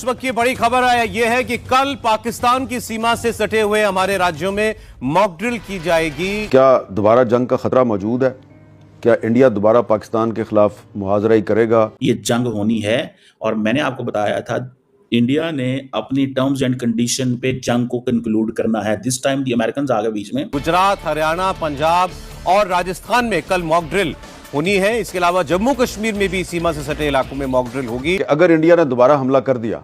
इस वक्त की बड़ी खबर यह है कि कल पाकिस्तान की सीमा से सटे हुए हमारे राज्यों में मॉक ड्रिल की जाएगी। क्या दोबारा जंग का खतरा मौजूद है? क्या इंडिया दोबारा पाकिस्तान के खिलाफ मुहाजरा करेगा? ये जंग होनी है और मैंने आपको बताया था इंडिया ने अपनी टर्म्स एंड कंडीशन पे जंग को कंक्लूड करना है। दिस टाइम दी अमेरिकन आ गए बीच में। गुजरात, हरियाणा, पंजाब और राजस्थान में कल मॉक ड्रिल होनी है। इसके अलावा जम्मू कश्मीर में भी सीमा से सटे इलाकों में मॉक ड्रिल होगी। अगर इंडिया ने दोबारा हमला कर दिया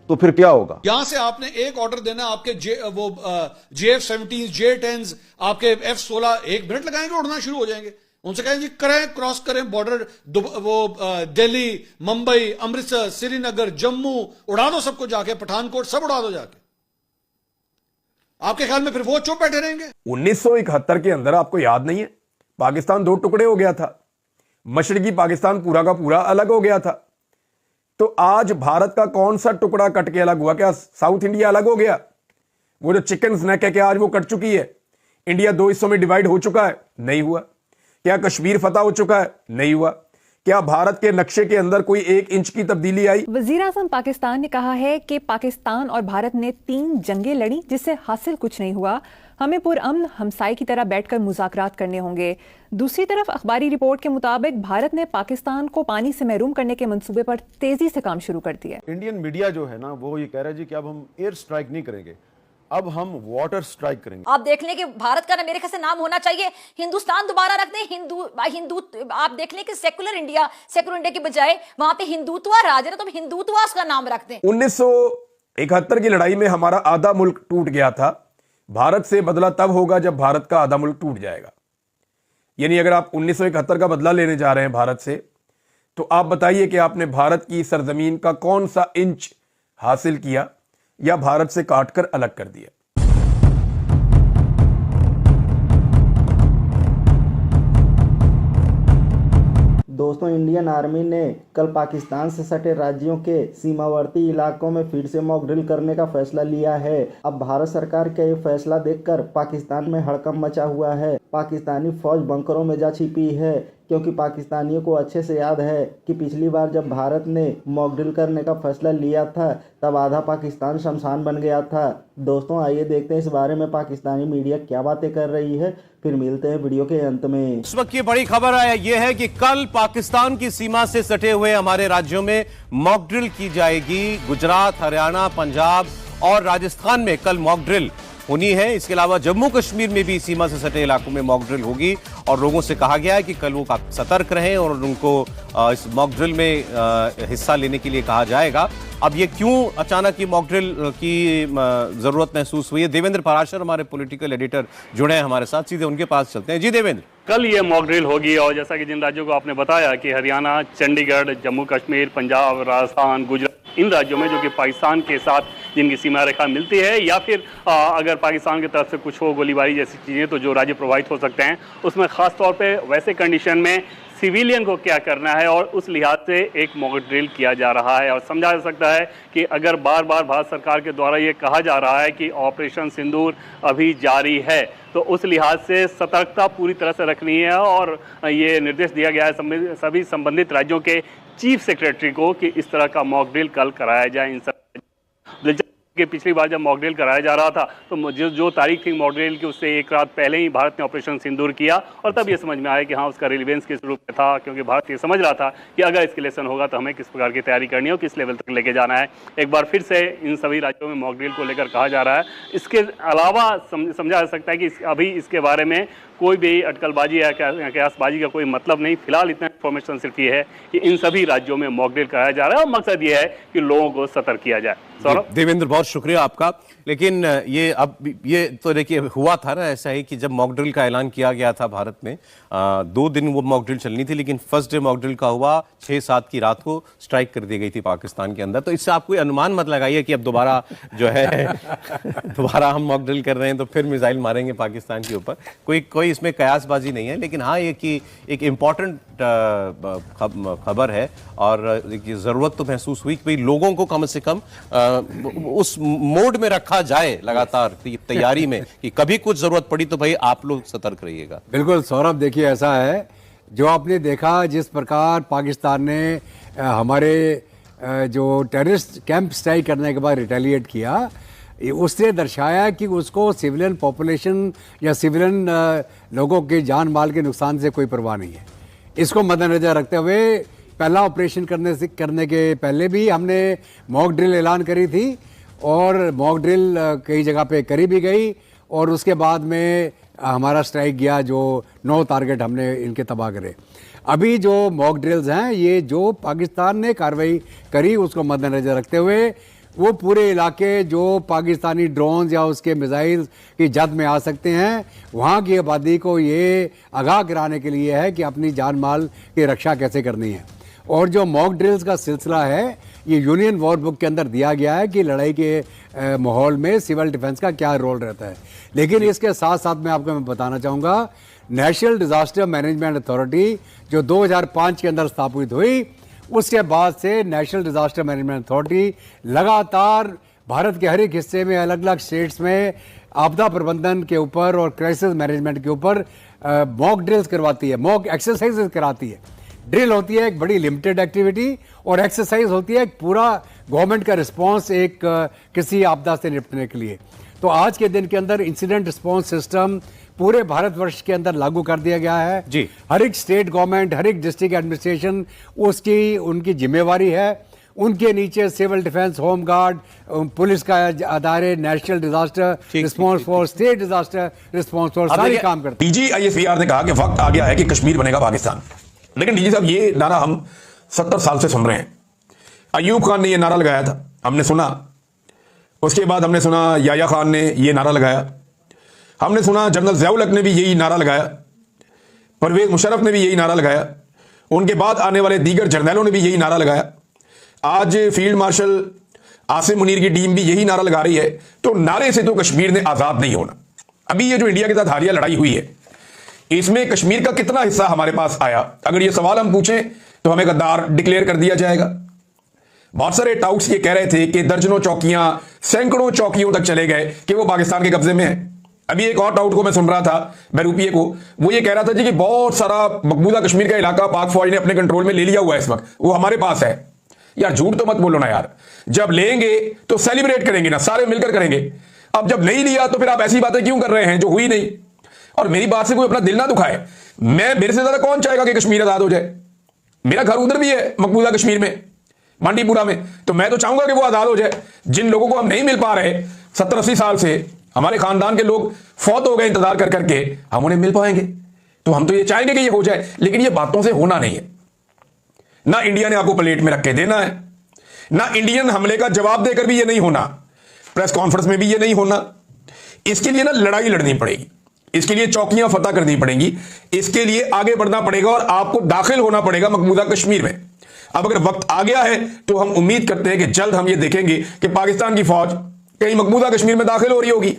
तो फिर क्या होगा? यहां से आपने एक ऑर्डर देना, आपके JF-17, J-10, आपके F-16 1 मिनट लगाएंगे उड़ना शुरू हो जाएंगे। उनसे कहें जी करें, क्रॉस करें बॉर्डर, दिल्ली, मुंबई, अमृतसर, श्रीनगर, जम्मू, उड़ा दो सबको जाके, पठानकोट सब उड़ा दो जाके। आपके ख्याल में फिर वो चुप बैठे रहेंगे? 1971 के अंदर आपको याद नहीं है, पाकिस्तान 2 टुकड़े हो गया था। मशरकी पाकिस्तान पूरा का पूरा अलग हो गया था। तो आज भारत का कौन सा टुकड़ा कट के अलग हुआ? क्या साउथ इंडिया अलग हो गया? वो जो चिकन स्नैक है क्या आज वो कट चुकी है? इंडिया 2 हिस्सों में डिवाइड हो चुका है? नहीं हुआ। क्या कश्मीर फतह हो चुका है? नहीं हुआ। क्या भारत के नक्शे के अंदर कोई 1 इंच की तब्दीली आई? वजीर आज़म पाकिस्तान ने कहा है कि पाकिस्तान और भारत ने 3 जंगें लड़ी जिससे हासिल कुछ नहीं हुआ। हमें पुरअमन हमसाये की तरह बैठकर मुज़ाकरात करने होंगे। दूसरी तरफ अखबारी रिपोर्ट के मुताबिक भारत ने पाकिस्तान को पानी से महरूम करने के मंसूबे पर तेजी से काम शुरू कर दिया। इंडियन मीडिया जो है ना वो ये कह रहा है जी कि अब हम एयर स्ट्राइक नहीं करेंगे, अब हम वाटर स्ट्राइक करेंगे। आप देख लें कि भारत का ना मेरे ख्याल से नाम होना चाहिए हिंदुस्तान, दोबारा रख दें हिंदू। आप देख लें कि सेकुलर इंडिया की बजाय वहां पे हिंदुत्व राज है ना, तो हिंदुत्व उसका नाम रख दें। 1971 की लड़ाई में हमारा आधा मुल्क टूट गया था। भारत से बदला तब होगा जब भारत का आधा मुल्क टूट जाएगा। यानी अगर आप 1971 का बदला लेने जा रहे हैं भारत से, तो आप बताइए कि आपने भारत की सरजमीन का कौन सा इंच हासिल किया या भारत से काटकर अलग कर दिया। दोस्तों, इंडियन आर्मी ने कल पाकिस्तान से सटे राज्यों के सीमावर्ती इलाकों में फिर से मॉक ड्रिल करने का फैसला लिया है। अब भारत सरकार का ये फैसला देखकर पाकिस्तान में हड़कंप मचा हुआ है। पाकिस्तानी फौज बंकरों में जा छिपी है, क्योंकि पाकिस्तानियों को अच्छे से याद है कि पिछली बार जब भारत ने मॉक ड्रिल करने का फैसला लिया था तब आधा पाकिस्तान शमशान बन गया था। दोस्तों, आइए देखते हैं इस बारे में पाकिस्तानी मीडिया क्या बातें कर रही है, फिर मिलते हैं वीडियो के अंत में। इस वक्त की बड़ी खबर यह है कि कल पाकिस्तान की सीमा से सटे हुए हमारे राज्यों में मॉक ड्रिल की जाएगी। गुजरात, हरियाणा, पंजाब और राजस्थान में कल मॉक ड्रिल होनी है। इसके अलावा जम्मू कश्मीर में भी सीमा से सटे इलाकों में मॉक ड्रिल होगी और लोगों से कहा गया है कि कल वो सतर्क रहें और उनको इस मॉक ड्रिल में हिस्सा लेने के लिए कहा जाएगा। अब ये क्यों अचानक ये मॉक ड्रिल की जरूरत महसूस हुई है? देवेंद्र पराशर हमारे पॉलिटिकल एडिटर जुड़े हैं हमारे साथ, सीधे उनके पास चलते हैं। जी देवेंद्र, कल ये मॉक ड्रिल होगी और जैसा कि जिन राज्यों को आपने बताया कि हरियाणा, चंडीगढ़, जम्मू कश्मीर, पंजाब, राजस्थान, गुजरात, इन राज्यों में जो कि पाकिस्तान के साथ जिनकी सीमा रेखा मिलती है या फिर अगर पाकिस्तान की तरफ से कुछ हो, गोलीबारी जैसी चीज़ें, तो जो राज्य प्रभावित हो सकते हैं, उसमें ख़ास तौर पे वैसे कंडीशन में सिविलियन को क्या करना है और उस लिहाज से एक मॉक ड्रिल किया जा रहा है। और समझा जा सकता है कि अगर बार बार भारत सरकार के द्वारा ये कहा जा रहा है कि ऑपरेशन सिंदूर अभी जारी है, तो उस लिहाज से सतर्कता पूरी तरह से रखनी है और ये निर्देश दिया गया है सभी संबंधित राज्यों के चीफ सेक्रेटरी को कि इस तरह का मॉक ड्रिल कल कराया जाए। इन सब कि पिछली बार जब मॉक ड्रिल कराया जा रहा था तो जो तारीख थी मॉक ड्रिल की उससे 1 रात पहले ही भारत ने ऑपरेशन सिंदूर किया और तब ये समझ में आया कि हाँ उसका रिलेवेंस किस रूप में था, क्योंकि भारत ये समझ रहा था कि अगर एस्केलेशन होगा तो हमें किस प्रकार की तैयारी करनी है और किस लेवल तक लेके जाना है। एक बार फिर से इन सभी राज्यों में मॉक ड्रिल को लेकर कहा जा रहा है। इसके अलावा समझा जा सकता है कि अभी इसके बारे में कोई भी अटकलबाजी या कयासबाजी का कोई मतलब नहीं। फिलहाल इतना इन्फॉर्मेशन सिर्फ ये है कि इन सभी राज्यों में मॉक ड्रिल कराया जा रहा है और मकसद ये है कि लोगों को सतर्क किया जाए। सौरभ, देवेंद्र बहुत शुक्रिया आपका। लेकिन ये तो देखिए हुआ था ना ऐसा ही कि जब मॉक ड्रिल का ऐलान किया गया था भारत में 2 दिन वो मॉक ड्रिल चलनी थी, लेकिन फर्स्ट डे मॉक ड्रिल का हुआ 6-7 की रात को स्ट्राइक कर दी गई थी पाकिस्तान के अंदर। तो इससे आप कोई अनुमान मत लगाइए कि अब दोबारा जो है दोबारा हम मॉक ड्रिल कर रहे हैं तो फिर मिसाइल मारेंगे पाकिस्तान के ऊपर। कोई इसमें कयासबाजी नहीं है, लेकिन हाँ ये कि एक इम्पॉर्टेंट खबर है और जरूरत तो महसूस हुई कि भाई लोगों को कम से कम उस मोड में रखा जाए लगातार तैयारी में कि कभी कुछ जरूरत पड़ी तो भाई आप लोग सतर्क रहिएगा। बिल्कुल सौरभ, देखिए ऐसा है जो आपने देखा जिस प्रकार पाकिस्तान ने हमारे जो टेररिस्ट कैंप स्ट्राइक करने के बाद रिटेलिएट किया, उसने दर्शाया कि उसको सिविलियन पॉपुलेशन या सिविलियन लोगों के जान माल के नुकसान से कोई परवाह नहीं है। इसको मद्देनजर रखते हुए पहला ऑपरेशन करने के पहले भी हमने मॉक ड्रिल ऐलान करी थी और मॉक ड्रिल कई जगह पे करी भी गई और उसके बाद में हमारा स्ट्राइक गया जो 9 टारगेट हमने इनके तबाह करे। अभी जो मॉक ड्रिल्स हैं ये जो पाकिस्तान ने कार्रवाई करी उसको मद्देनजर रखते हुए वो पूरे इलाके जो पाकिस्तानी ड्रोन्स या उसके मिसाइल्स की जद में आ सकते हैं वहाँ की आबादी को ये आगाह कराने के लिए है कि अपनी जान माल की रक्षा कैसे करनी है। और जो मॉक ड्रिल्स का सिलसिला है ये यूनियन वॉर बुक के अंदर दिया गया है कि लड़ाई के माहौल में सिविल डिफेंस का क्या रोल रहता है। लेकिन इसके साथ साथ मैं आपको बताना चाहूँगा नेशनल डिज़ास्टर मैनेजमेंट अथॉरिटी जो 2005 के अंदर स्थापित हुई उसके बाद से नेशनल डिज़ास्टर मैनेजमेंट अथॉरिटी लगातार भारत के हर एक हिस्से में अलग अलग स्टेट्स में आपदा प्रबंधन के ऊपर और क्राइसिस मैनेजमेंट के ऊपर मॉक ड्रिल्स करवाती है, मॉक एक्सरसाइजेस कराती है। ड्रिल होती है एक बड़ी लिमिटेड एक्टिविटी और एक्सरसाइज होती है एक पूरा गवर्नमेंट का रिस्पांस एक किसी आपदा से निपटने के लिए। तो आज के दिन के अंदर इंसिडेंट रिस्पांस सिस्टम पूरे भारतवर्ष के अंदर लागू कर दिया गया है जी। हर एक स्टेट गवर्नमेंट, हर एक डिस्ट्रिक्ट एडमिनिस्ट्रेशन उसकी उनकी जिम्मेवारी है। उनके नीचे civil defence, home guard, police का अदारे, National Disaster Response Force, State Disaster Response Force सारे काम करते हैं। DGISPR ने कहा कि वक्त आ गया है कि कश्मीर बनेगा पाकिस्तान। लेकिन डीजी साहब ये नारा हम 70 साल से सुन रहे हैं। अयूब खान ने ये नारा लगाया था, हमने सुना। उसके बाद हमने सुना याया खान ने ये नारा लगाया, हमने सुना जनरल ज़ियाउल हक ने भी यही नारा लगाया, परवेज मुशर्रफ ने भी यही नारा लगाया, उनके बाद आने वाले दीगर जर्नैलों ने भी यही नारा लगाया। आज फील्ड मार्शल आसिम मुनीर की टीम भी यही नारा लगा रही है। तो नारे से तो कश्मीर ने आज़ाद नहीं होना। अभी ये जो इंडिया के साथ हालिया लड़ाई हुई है इसमें कश्मीर का कितना हिस्सा हमारे पास आया, अगर ये सवाल हम पूछें तो हमें गद्दार डिक्लेयर कर दिया जाएगा। बहुत सारे टाउट्स ये कह रहे थे कि दर्जनों चौकियां, सैकड़ों चौकियों तक चले गए कि वो पाकिस्तान के कब्जे में है। अभी एक और टाउट को मैं सुन रहा था, बहरूपिये को, वो ये कह रहा था जी कि बहुत सारा मकबूजा कश्मीर का इलाका पाक फौज ने अपने कंट्रोल में ले लिया हुआ है, इस वक्त वो हमारे पास है। यार झूठ तो मत बोलो ना यार, जब लेंगे तो सेलिब्रेट करेंगे ना, सारे मिलकर करेंगे। अब जब नहीं लिया तो फिर आप ऐसी बातें क्यों कर रहे हैं जो हुई नहीं। और मेरी बात से कोई अपना दिल ना दुखाए, मेरे से ज्यादा कौन चाहेगा कि कश्मीर आजाद हो जाए। मेरा घर उधर भी है मकबूजा कश्मीर में, मांडीपुरा में, तो मैं तो चाहूंगा कि वो आजाद हो जाए। जिन लोगों को हम नहीं मिल पा रहे 70-80 साल से, हमारे खानदान के लोग फौत हो गए इंतजार कर करके, हम उन्हें मिल पाएंगे। तो हम तो ये चाहेंगे कि ये हो जाए, लेकिन ये बातों से होना नहीं है। ना इंडिया ने आपको प्लेट में रख के देना है, ना इंडियन हमले का जवाब देकर भी ये नहीं होना, प्रेस कॉन्फ्रेंस में भी ये नहीं होना। इसके लिए ना लड़ाई लड़नी पड़ेगी, इसके लिए चौकियां फतह करनी पड़ेंगी, इसके लिए आगे बढ़ना पड़ेगा और आपको दाखिल होना पड़ेगा मकबूजा कश्मीर में। अब अगर वक्त आ गया है तो हम उम्मीद करते हैं कि जल्द हम ये देखेंगे कि पाकिस्तान की फौज कहीं मकबूजा कश्मीर में दाखिल हो रही होगी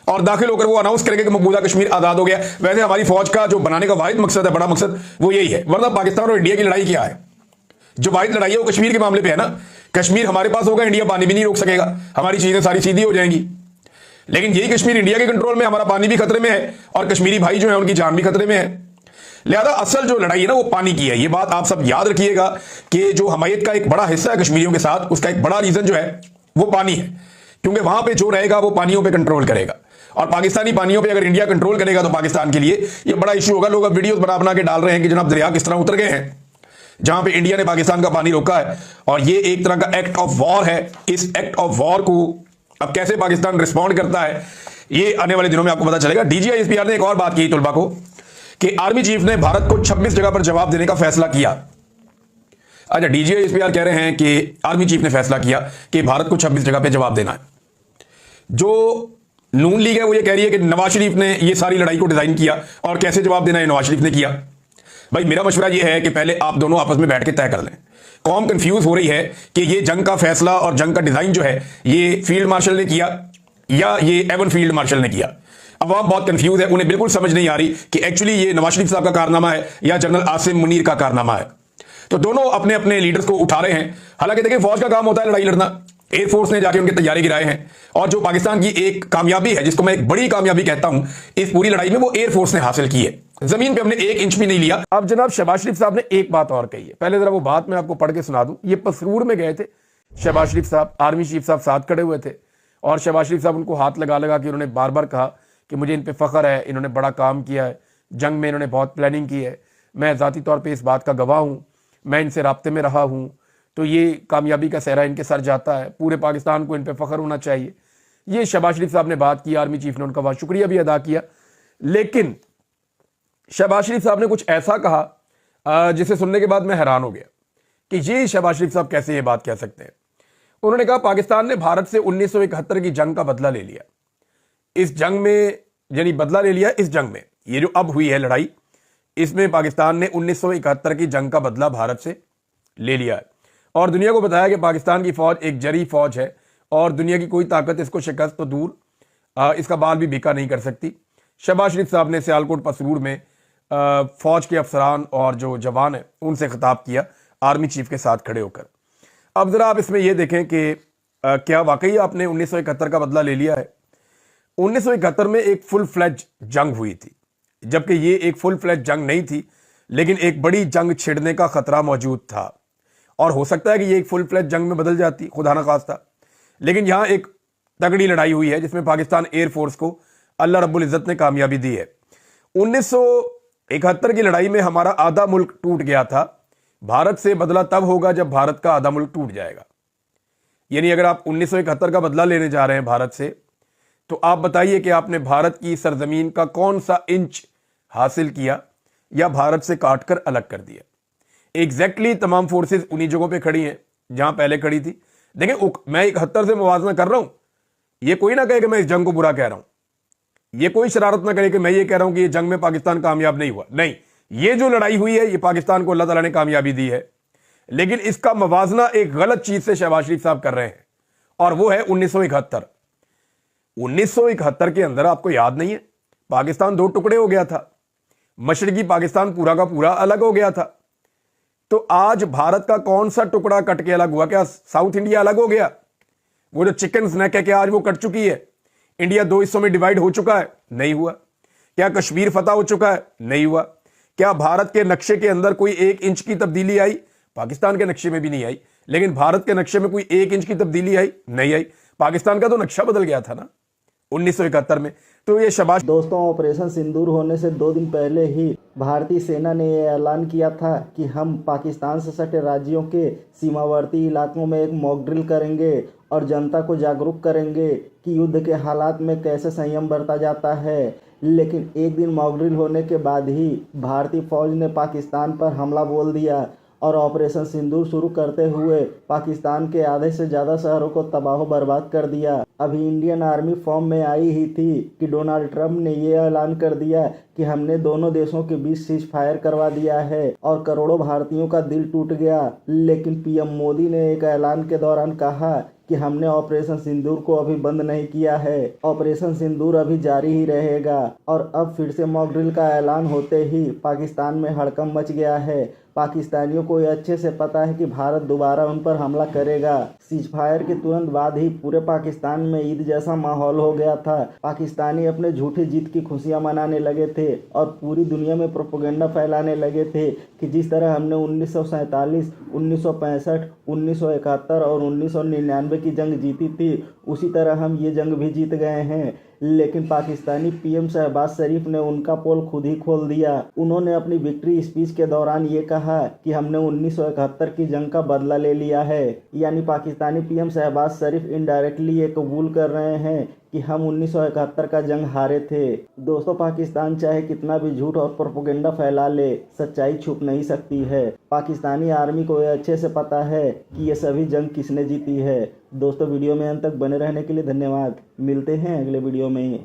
और दाखिल होकर वो अनाउंस करेंगे कि मकबूजा कश्मीर आजाद हो गया। वैसे हमारी फौज का जो बनाने का वाहिद मकसद है, बड़ा मकसद, वो यही है। वरना पाकिस्तान और इंडिया की लड़ाई क्या है? जो वाहिद लड़ाई है वो कश्मीर के मामले पे है ना। कश्मीर हमारे पास होगा, इंडिया पानी भी नहीं रोक सकेगा, हमारी चीजें सारी सीधी हो जाएंगी। लेकिन यही कश्मीर इंडिया के कंट्रोल में, हमारा पानी भी खतरे में है और कश्मीरी भाई जो है उनकी जान भी खतरे में है। लिहाजा असल जो लड़ाई है ना वो पानी की है। ये बात आप सब याद रखिएगा कि जो हमायत का एक बड़ा हिस्सा है कश्मीरियों के साथ, उसका एक बड़ा रीजन जो है वो पानी है, क्योंकि वहां पे जो रहेगा वो पानियों पे कंट्रोल करेगा। और पाकिस्तानी पानियों पे अगर इंडिया कंट्रोल करेगा तो पाकिस्तान के लिए ये बड़ा इशू होगा। लोग अब वीडियोस बना के डाल रहे हैं कि जनाब दरिया किस तरह उतर गए हैं, जहां पे इंडिया ने पाकिस्तान का पानी रोका है। और ये एक तरह का एक्ट ऑफ वॉर है। इस एक्ट ऑफ वॉर को अब कैसे पाकिस्तान रिस्पॉन्ड करता है ये आने वाले दिनों में आपको पता चलेगा। DGISPR ने एक और बात की तुलबा को कि आर्मी चीफ ने भारत को 26 जगह पर जवाब देने का फैसला किया। अच्छा, DGISPR कह रहे हैं कि आर्मी चीफ ने फैसला किया कि भारत को 26 जगह पर जवाब देना है। जो नून लीग है वो ये कह रही है कि नवाज शरीफ ने ये सारी लड़ाई को डिजाइन किया और कैसे जवाब देना है नवाज शरीफ ने किया। भाई मेरा मशवरा ये है कि पहले आप दोनों आपस में बैठ के तय कर लें। कौम कंफ्यूज हो रही है कि ये जंग का फैसला और जंग का डिजाइन जो है ये फील्ड मार्शल ने किया या ये एवन फील्ड मार्शल ने किया। अवाम बहुत कंफ्यूज है, उन्हें बिल्कुल समझ नहीं आ रही कि एक्चुअली ये नवाज शरीफ साहब का कारनामा है या जनरल आसिम मुनीर का कारनामा है। तो दोनों अपने अपने लीडर्स को उठा रहे हैं। हालांकि देखिए फौज का काम होता है लड़ाई लड़ना, एयरफोर्स ने जाके उनके तैयारी गिराए हैं। और जो पाकिस्तान की एक कामयाबी है, जिसको मैं एक बड़ी कामयाबी कहता हूं इस पूरी लड़ाई में, वो एयरफोर्स ने हासिल की है। जमीन पे हमने 1 इंच भी नहीं लिया। अब जनाब शहबाज शरीफ साहब ने एक बात और कही है, पहले जरा वो बात मैं आपको पढ़ के सुना दूं। ये पसरूर में गए थे शहबाज शरीफ साहब, आर्मी चीफ साहब साथ खड़े हुए थे और शहबाज शरीफ साहब उनको हाथ लगा लगा कि उन्होंने बार बार कहा कि मुझे इन पे फख्र है, इन्होंने बड़ा काम किया है, जंग में इन्होंने बहुत प्लानिंग की है, मैं ज़ाती तौर पे इस बात का गवाह हूँ, मैं इनसे राब्ते में रहा हूँ, तो ये कामयाबी का सहरा इनके सर जाता है, पूरे पाकिस्तान को इन पे फख्र होना चाहिए। ये शहबाज शरीफ साहब ने बात की, आर्मी चीफ ने उनका बहुत शुक्रिया भी अदा किया। लेकिन शहबाज शरीफ साहब ने कुछ ऐसा कहा जिसे सुनने के बाद मैं हैरान हो गया कि ये शहबाज शरीफ साहब कैसे ये बात कह सकते हैं। उन्होंने कहा पाकिस्तान ने भारत से 1971 की जंग का बदला ले लिया। इस जंग में यानी बदला ले लिया, इस जंग में ये जो अब हुई है लड़ाई, इसमें पाकिस्तान ने 1971 की जंग का बदला भारत से ले लिया है और दुनिया को बताया कि पाकिस्तान की फौज एक जरी फौज है और दुनिया की कोई ताकत इसको शिकस्त तो दूर इसका बाल भी बिका नहीं कर सकती। शहबाज शरीफ साहब ने सियालकोट पसरूर में फौज के अफसरान और जो जवान है उनसे खिताब किया आर्मी चीफ के साथ खड़े होकर। अब जरा आप इसमें यह देखें कि क्या वाकई आपने 1971 का बदला ले लिया है। 1971 में एक फुल फ्लैज जंग हुई थी, जबकि ये एक फुल फ्लैज जंग नहीं थी, लेकिन एक बड़ी जंग छिड़ने का खतरा मौजूद था और हो सकता है कि ये एक फुल फ्लैज जंग में बदल जाती, खुदा ना खास्ता। लेकिन यहां एक तगड़ी लड़ाई हुई है जिसमें पाकिस्तान एयरफोर्स को अल्लाह रब्बुल इज़्ज़त ने कामयाबी दी है। 1971 की लड़ाई में हमारा आधा मुल्क टूट गया था। भारत से बदला तब होगा जब भारत का आधा मुल्क टूट जाएगा। यानी अगर आप 1971 का बदला लेने जा रहे हैं भारत से, तो आप बताइए कि आपने भारत की सरजमीन का कौन सा इंच हासिल किया या भारत से काटकर अलग कर दिया। एग्जैक्टली तमाम फोर्सेस उन्हीं जगहों पे खड़ी हैं जहां पहले खड़ी थी। देखें, मैं 71 से मुवाजना कर रहा हूं, ये कोई ना कहे कि मैं इस जंग को बुरा कह रहा हूं, ये कोई शरारत ना करे कि मैं ये कह रहा हूं कि ये जंग में पाकिस्तान कामयाब नहीं हुआ। नहीं, ये जो लड़ाई हुई है ये पाकिस्तान को अल्लाह ताला ने कामयाबी दी है, लेकिन इसका मवाजना एक गलत चीज से शहबाज शरीफ साहब कर रहे हैं और वो है 1971। 1971 के अंदर आपको याद नहीं है पाकिस्तान 2 टुकड़े हो गया था, मशरकी पाकिस्तान पूरा का पूरा अलग हो गया था। तो आज भारत का कौन सा टुकड़ा कट के अलग हुआ? क्या साउथ इंडिया अलग हो गया? वो जो चिकन स्नैक है क्या आज वो कट चुकी है? इंडिया 2 हिस्सों में डिवाइड हो चुका है? नहीं हुआ। क्या कश्मीर फतह हो चुका है? नहीं हुआ। क्या भारत के नक्शे के अंदर कोई 1 इंच की तब्दीली आई? पाकिस्तान के नक्शे में भी नहीं आई, लेकिन भारत के नक्शे में कोई 1 इंच की तब्दीली आई? नहीं आई। पाकिस्तान का तो नक्शा बदल गया था ना 1971 में। तो ये शबाश। दोस्तों, ऑपरेशन सिंदूर होने से 2 दिन पहले ही भारतीय सेना ने यह ऐलान किया था कि हम पाकिस्तान से सटे राज्यों के सीमावर्ती इलाकों में एक मॉक ड्रिल करेंगे और जनता को जागरूक करेंगे कि युद्ध के हालात में कैसे संयम बरता जाता है। लेकिन एक दिन मॉक ड्रिल होने के बाद ही भारतीय फौज ने पाकिस्तान पर हमला बोल दिया और ऑपरेशन सिंदूर शुरू करते हुए पाकिस्तान के आधे से ज़्यादा शहरों को तबाह बर्बाद कर दिया। अभी इंडियन आर्मी फॉर्म में आई ही थी कि डोनाल्ड ट्रंप ने ये ऐलान कर दिया कि हमने दोनों देशों के बीच सीज फायर करवा दिया है और करोड़ों भारतीयों का दिल टूट गया। लेकिन पीएम मोदी ने एक ऐलान के दौरान कहा कि हमने ऑपरेशन सिंदूर को अभी बंद नहीं किया है, ऑपरेशन सिंदूर अभी जारी ही रहेगा। और अब फिर से मॉक ड्रिल का ऐलान होते ही पाकिस्तान में हड़कंप मच गया है। पाकिस्तानियों को यह अच्छे से पता है कि भारत दोबारा उन पर हमला करेगा। सीज फायर के तुरंत बाद ही पूरे पाकिस्तान में ईद जैसा माहौल हो गया था। पाकिस्तानी अपने झूठी जीत की खुशियां मनाने लगे थे और पूरी दुनिया में प्रोपेगेंडा फैलाने लगे थे कि जिस तरह हमने 1947, 1965, 1971 और 1999 की जंग जीती थी, उसी तरह हम ये जंग भी जीत गए हैं। लेकिन पाकिस्तानी पीएम शहबाज शरीफ ने उनका पोल खुद ही खोल दिया। उन्होंने अपनी विक्ट्री स्पीच के दौरान ये कहा कि हमने 1971 की जंग का बदला ले लिया है। यानी पाकिस्तानी पीएम शहबाज शरीफ इनडायरेक्टली ये कबूल कर रहे हैं कि हम 1971 का जंग हारे थे। दोस्तों, पाकिस्तान चाहे कितना भी झूठ और प्रोपेगेंडा फैला ले, सच्चाई छुप नहीं सकती है। पाकिस्तानी आर्मी को यह अच्छे से पता है कि ये सभी जंग किसने जीती है। दोस्तों, वीडियो में अंत तक बने रहने के लिए धन्यवाद। मिलते हैं अगले वीडियो में।